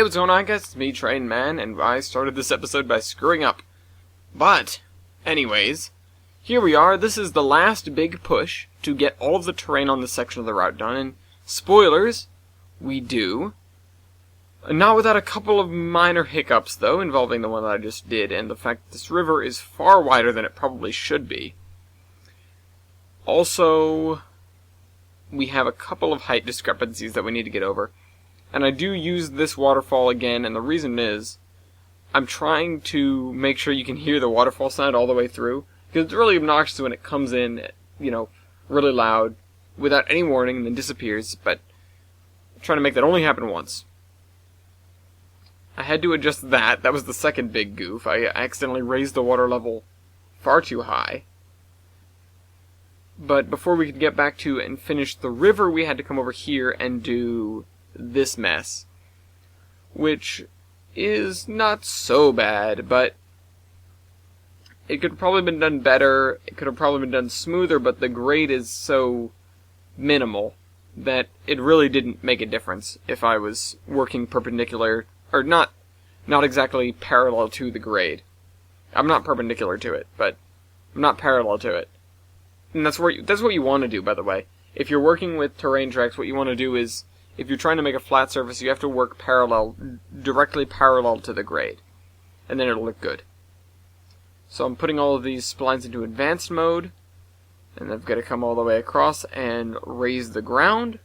what's going on, guys? It's me, Train Man, and I started this episode by screwing up. But, anyways, here we are. This is the last big push to get all of the terrain on this section of the route done, and spoilers, we do. Not without a couple of minor hiccups, though, involving the one that I just did, and the fact that this river is far wider than it probably should be. Also, we have a couple of height discrepancies that we need to get over. And I do use this waterfall again, and the reason is, I'm trying to make sure you can hear the waterfall sound all the way through, because it's really obnoxious when it comes in, really loud, without any warning, and then disappears, but I'm trying to make that only happen once. I had to adjust that. That was the second big goof. I accidentally raised the water level far too high. But before we could get back to and finish the river, we had to come over here and do this mess, which is not so bad, but it could have probably been done better. It could have probably been done smoother, but the grade is so minimal that it really didn't make a difference if I was working perpendicular, or not exactly parallel to the grade. I'm not perpendicular to it, but I'm not parallel to it. And that's what you want to do, by the way. If you're working with terrain tracks, what you want to do is, if you're trying to make a flat surface, you have to work directly parallel to the grade. And then it'll look good. So I'm putting all of these splines into advanced mode. And I've got to come all the way across and raise the ground.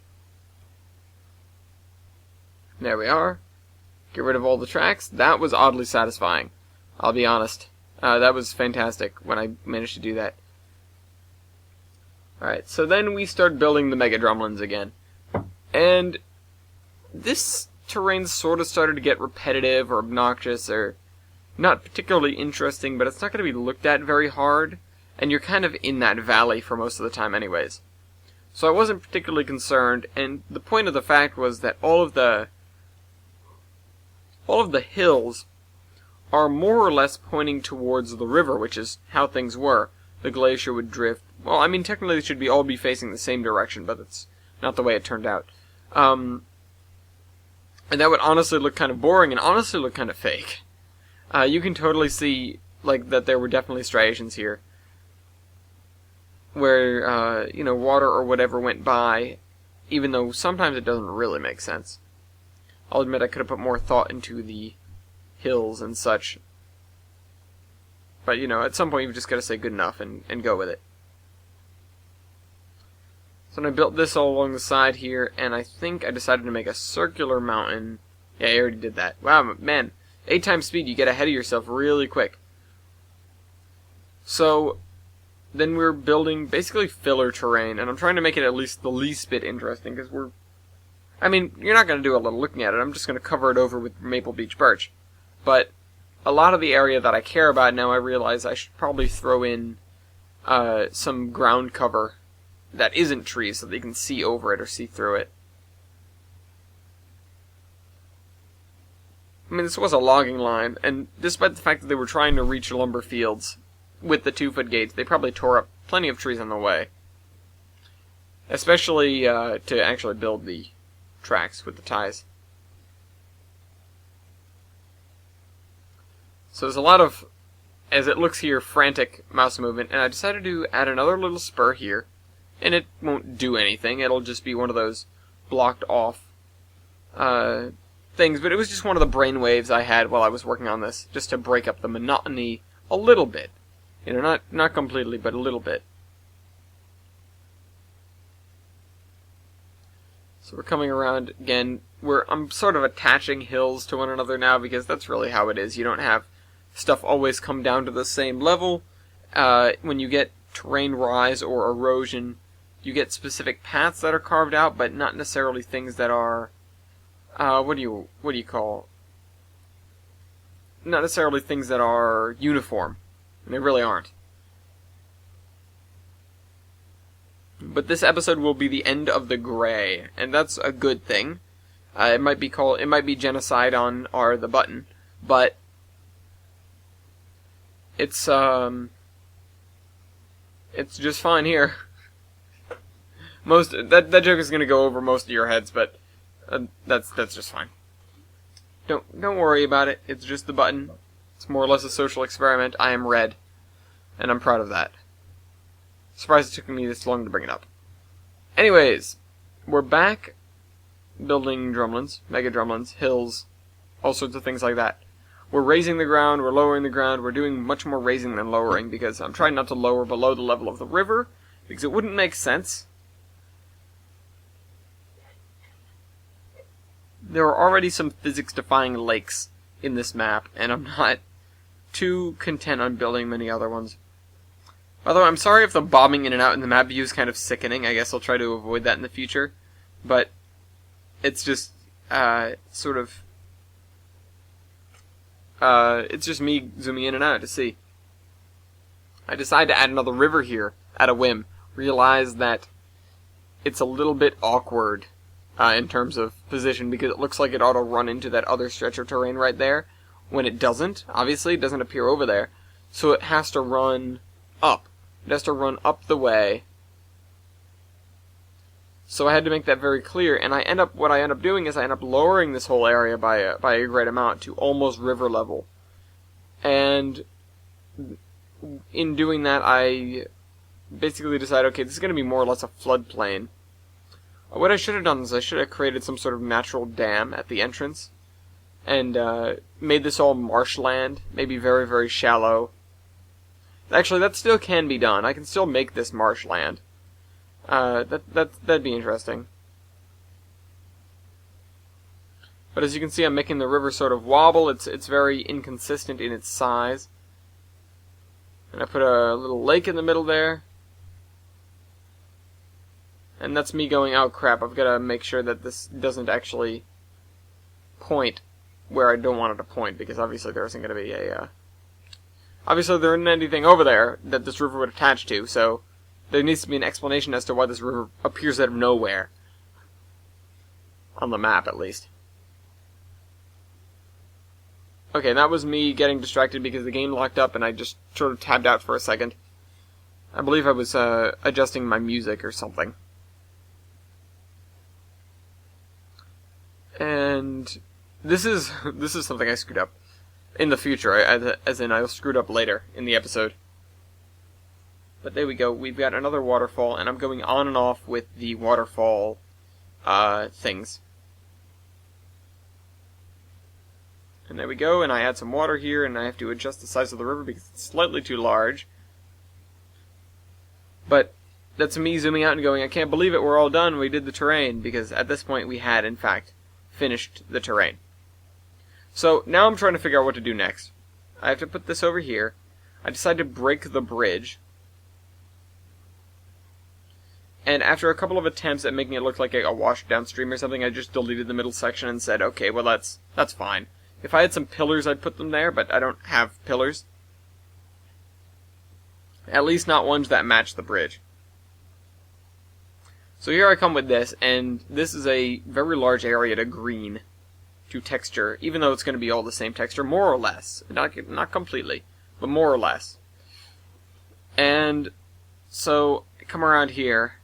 There we are. Get rid of all the tracks. That was oddly satisfying. I'll be honest. That was fantastic when I managed to do that. Alright, so then we start building the Mega Drumlins again. And this terrain sort of started to get repetitive or obnoxious or not particularly interesting, but it's not going to be looked at very hard, and you're kind of in that valley for most of the time anyways. So I wasn't particularly concerned, and the point of the fact was that all of the hills are more or less pointing towards the river, which is how things were. The glacier would drift. Well, I mean, technically they should all be facing the same direction, but it's not the way it turned out. And that would honestly look kind of boring and honestly look kind of fake. You can totally see, that there were definitely striations here. Where, water or whatever went by, even though sometimes it doesn't really make sense. I'll admit I could have put more thought into the hills and such. But, at some point you've just got to say good enough and go with it. So I built this all along the side here, and I think I decided to make a circular mountain. Yeah, I already did that. Wow, man. 8 times speed, you get ahead of yourself really quick. So, then we're building basically filler terrain, and I'm trying to make it at least the least bit interesting, because you're not going to do a little looking at it. I'm just going to cover it over with Maple Beach Birch. But a lot of the area that I care about now, I realize I should probably throw in some ground cover that isn't trees so that you can see over it or see through it. I mean, this was a logging line, and despite the fact that they were trying to reach lumber fields with the 2-foot gates, they probably tore up plenty of trees on the way. Especially to actually build the tracks with the ties. So there's a lot of, as it looks here, frantic mouse movement, and I decided to add another little spur here. And it won't do anything, it'll just be one of those blocked off things, but it was just one of the brain waves I had while I was working on this, just to break up the monotony a little bit. Not completely, but a little bit. So we're coming around again, I'm sort of attaching hills to one another now, because that's really how it is. You don't have stuff always come down to the same level. When you get terrain rise or erosion, you get specific paths that are carved out, but not necessarily things that are, what do you call? Not necessarily things that are uniform. And they really aren't. But this episode will be the end of the gray, and that's a good thing. It might be genocide on the button, but it's just fine here. That joke is going to go over most of your heads, but that's just fine. Don't worry about it. It's just the button. It's more or less a social experiment. I am red, and I'm proud of that. Surprised it took me this long to bring it up. Anyways, we're back building drumlins, mega drumlins, hills, all sorts of things like that. We're raising the ground, we're lowering the ground, we're doing much more raising than lowering because I'm trying not to lower below the level of the river because it wouldn't make sense. There are already some physics-defying lakes in this map, and I'm not too content on building many other ones. By the way, I'm sorry if the bobbing in and out in the map view is kind of sickening. I guess I'll try to avoid that in the future. But it's just it's just me zooming in and out to see. I decided to add another river here at a whim. Realize that it's a little bit awkward in terms of position because it looks like it ought to run into that other stretch of terrain right there when it doesn't. Obviously, it doesn't appear over there. So it has to run up. It has to run up the way. So I had to make that very clear, and what I end up doing is I end up lowering this whole area by a great amount to almost river level. And in doing that, I basically decided, okay, this is going to be more or less a floodplain. What I should have done is I should have created some sort of natural dam at the entrance, and made this all marshland, maybe very, very shallow. Actually, that still can be done. I can still make this marshland. That'd be interesting. But as you can see, I'm making the river sort of wobble. It's very inconsistent in its size. And I put a little lake in the middle there. And that's me going, oh crap, I've got to make sure that this doesn't actually point where I don't want it to point, because obviously there isn't going to be obviously there isn't anything over there that this river would attach to, so there needs to be an explanation as to why this river appears out of nowhere. On the map, at least. Okay, that was me getting distracted because the game locked up and I just sort of tabbed out for a second. I believe I was adjusting my music or something. And this is something I screwed up in the future, as in I'll screw it up later in the episode. But there we go, we've got another waterfall, and I'm going on and off with the waterfall things. And there we go, and I add some water here, and I have to adjust the size of the river because it's slightly too large. But that's me zooming out and going, I can't believe it, we're all done, we did the terrain, because at this point we had, in fact, finished the terrain. So now I'm trying to figure out what to do next. I have to put this over here. I decided to break the bridge. And after a couple of attempts at making it look like a wash downstream or something, I just deleted the middle section and said, okay, well that's fine. If I had some pillars, I'd put them there, but I don't have pillars. At least not ones that match the bridge. So here I come with this, and this is a very large area to green, to texture, even though it's going to be all the same texture, more or less. Not completely, but more or less. And so I come around here,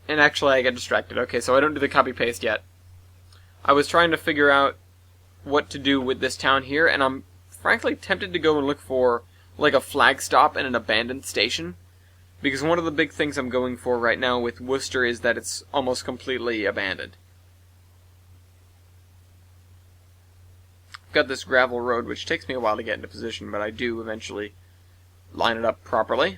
and actually I get distracted. Okay, so I don't do the copy-paste yet. I was trying to figure out what to do with this town here, and I'm frankly tempted to go and look for like a flag stop and an abandoned station. Because one of the big things I'm going for right now with Worcester is that it's almost completely abandoned. I've got this gravel road, which takes me a while to get into position, but I do eventually line it up properly.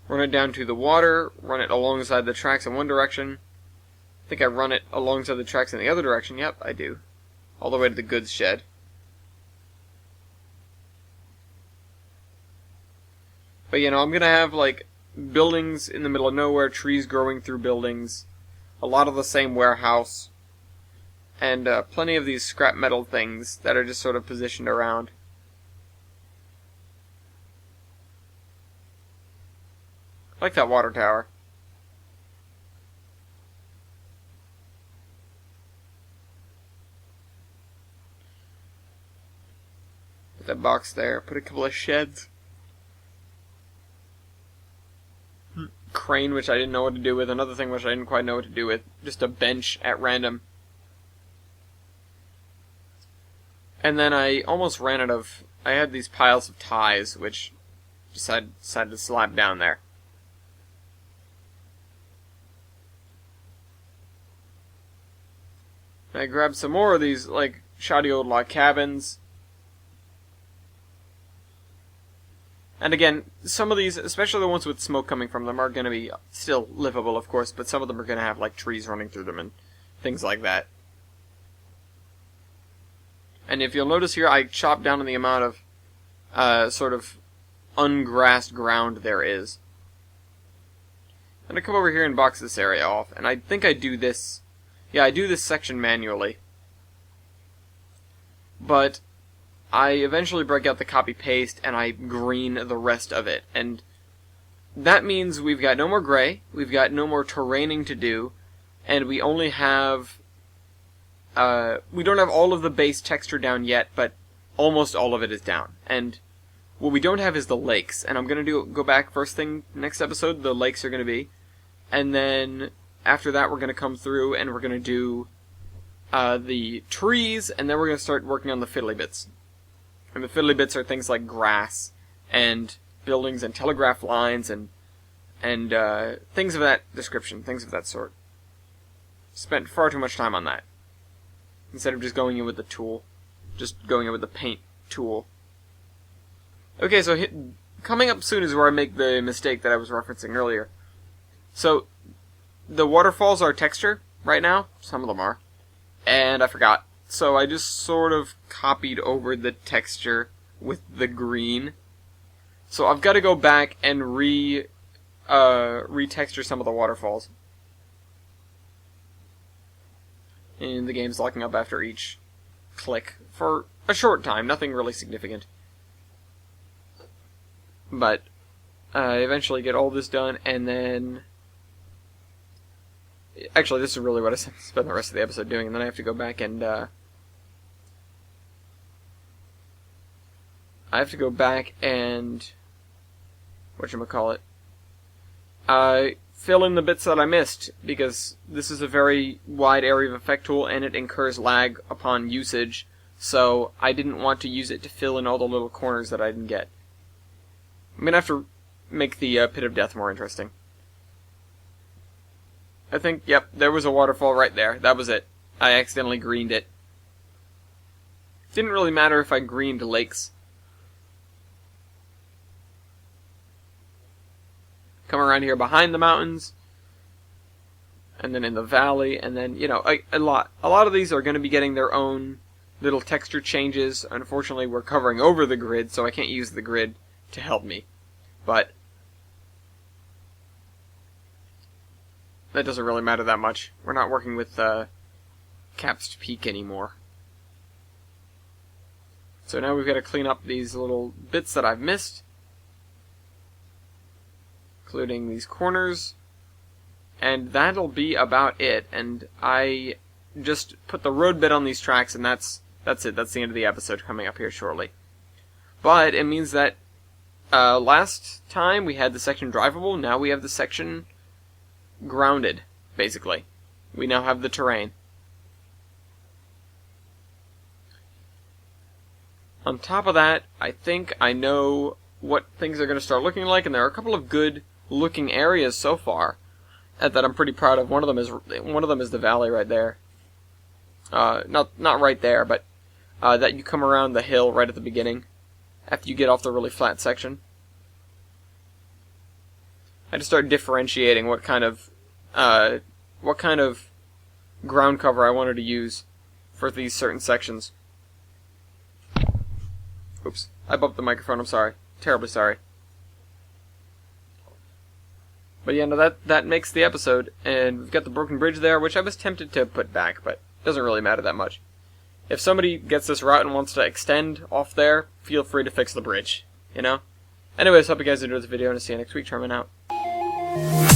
Run it down to the water, run it alongside the tracks in one direction. I think I run it alongside the tracks in the other direction. Yep, I do. All the way to the goods shed. But, you know, I'm going to have, like, buildings in the middle of nowhere, trees growing through buildings, a lot of the same warehouse, and plenty of these scrap metal things that are just sort of positioned around. I like that water tower. Put that box there, put a couple of sheds. crane, which I didn't know what to do with, another thing which I didn't quite know what to do with, just a bench at random. And then I almost ran out of... I had these piles of ties, which decided to slap down there. And I grabbed some more of these, like, shoddy old log cabins. And again, some of these, especially the ones with smoke coming from them, are going to be still livable, of course, but some of them are going to have, like, trees running through them and things like that. And if you'll notice here, I chopped down on the amount of sort of ungrassed ground there is. I'm going to come over here and box this area off, and I think I do this... Yeah, I do this section manually. But I eventually break out the copy-paste, and I green the rest of it. And that means we've got no more gray, we've got no more terraining to do, and we only have... we don't have all of the base texture down yet, but almost all of it is down. And what we don't have is the lakes, and I'm going to go back first thing next episode, the lakes are going to be. And then after that we're going to come through and we're going to do the trees, and then we're going to start working on the fiddly bits. And the fiddly bits are things like grass, and buildings, and telegraph lines, and things of that description, things of that sort. Spent far too much time on that, instead of just going in with the tool. Just going in with the paint tool. Okay, so coming up soon is where I make the mistake that I was referencing earlier. So, the waterfalls are texture right now. Some of them are. And I forgot. So I just sort of copied over the texture with the green. So I've got to go back and retexture some of the waterfalls. And the game's locking up after each click for a short time, nothing really significant. But I eventually get all this done, and then... Actually, this is really what I spend the rest of the episode doing, and then I have to go back and... whatchamacallit? Fill in the bits that I missed, because this is a very wide area of effect tool, and it incurs lag upon usage, so I didn't want to use it to fill in all the little corners that I didn't get. I'm gonna have to make the Pit of Death more interesting. I think, yep, there was a waterfall right there. That was it. I accidentally greened it. Didn't really matter if I greened lakes. Come around here behind the mountains, and then in the valley, and then, you know, a lot of these are going to be getting their own little texture changes. Unfortunately, we're covering over the grid, so I can't use the grid to help me. But that doesn't really matter that much. We're not working with Cap's Peak anymore. So now we've got to clean up these little bits that I've missed, including these corners, and that'll be about it. And I just put the road bit on these tracks, and that's it. That's the end of the episode, coming up here shortly. But it means that last time we had the section drivable, now we have the section grounded, basically. We now have the terrain. On top of that, I think I know what things are going to start looking like, and there are a couple of good looking areas so far that I'm pretty proud of. One of them is the valley right there. Not right there, but that you come around the hill right at the beginning after you get off the really flat section. I had to start differentiating what kind of ground cover I wanted to use for these certain sections. Oops, I bumped the microphone, I'm sorry. Terribly sorry. But yeah, no, that makes the episode, and we've got the broken bridge there, which I was tempted to put back, but it doesn't really matter that much. If somebody gets this route and wants to extend off there, feel free to fix the bridge, you know? Anyways, hope you guys enjoyed the video, and I'll see you next week. Charmin out.